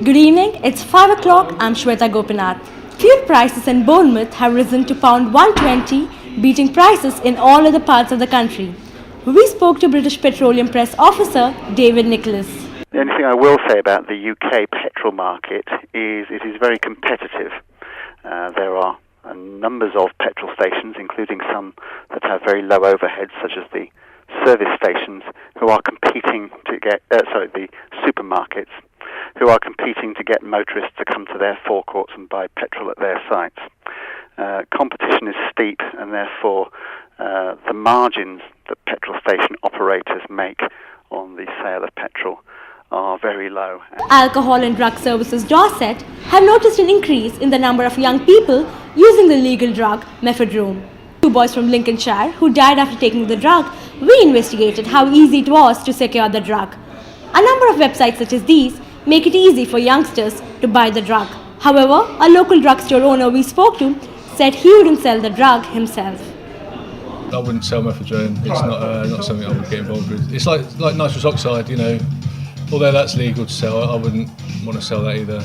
Good evening, it's 5 o'clock, I'm Shweta Gopinath. Fuel prices in Bournemouth have risen to pound 120, beating prices in all other parts of the country. We spoke to British Petroleum Press Officer David Nicholas. The only thing I will say about the UK petrol market is it is very competitive. There are numbers of petrol stations, including some that have very low overheads, such as the service stations, who are competing to get, the supermarkets, who are competing to get motorists to come to their forecourts and buy petrol at their sites. Competition is steep, and therefore the margins that petrol station operators make on the sale of petrol are very low. Alcohol and Drug Services Dorset have noticed an increase in the number of young people using the legal drug methadone. 2 boys from Lincolnshire who died after taking the drug, we investigated how easy it was to secure the drug. A number of websites such as these make it easy for youngsters to buy the drug. However, a local drugstore owner we spoke to said he wouldn't sell the drug himself. I wouldn't sell methadone. It's not something I would get involved with. It's like nitrous oxide, although that's legal to sell, I wouldn't want to sell that either.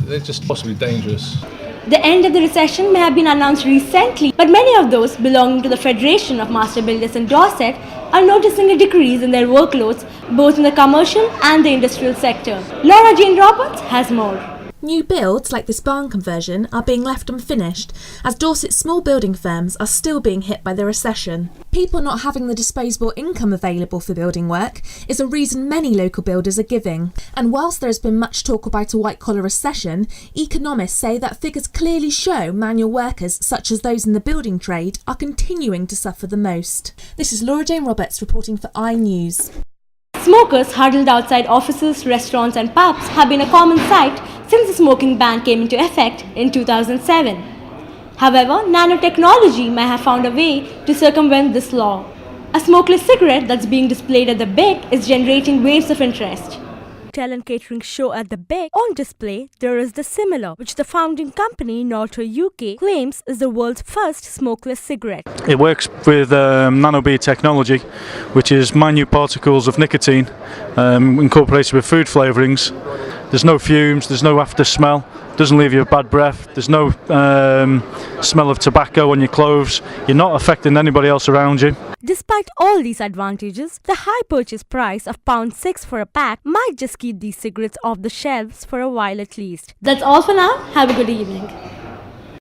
They're just possibly dangerous. The end of the recession may have been announced recently, but many of those belonging to the Federation of Master Builders in Dorset are noticing a decrease in their workloads both in the commercial and the industrial sector. Laura Jane Roberts has more. New builds like this barn conversion are being left unfinished as Dorset's small building firms are still being hit by the recession. People not having the disposable income available for building work is a reason many local builders are giving. And whilst there has been much talk about a white-collar recession, economists say that figures clearly show manual workers such as those in the building trade are continuing to suffer the most. This is Laura Jane Roberts reporting for iNews. Smokers huddled outside offices, restaurants and pubs have been a common sight since the smoking ban came into effect in 2007. However, nanotechnology may have found a way to circumvent this law. A smokeless cigarette that's being displayed at the BIC is generating waves of interest. Hotel and catering show at the BIC, on display there is the Similar, which the founding company Norto UK claims is the world's first smokeless cigarette. It works with nanobee technology, which is minute particles of nicotine incorporated with food flavourings. There's no fumes, there's no after smell, doesn't leave you with bad breath, there's no smell of tobacco on your clothes, you're not affecting anybody else around you. Despite all these advantages, the high purchase price of £6 for a pack might just keep these cigarettes off the shelves for a while at least. That's all for now. Have a good evening.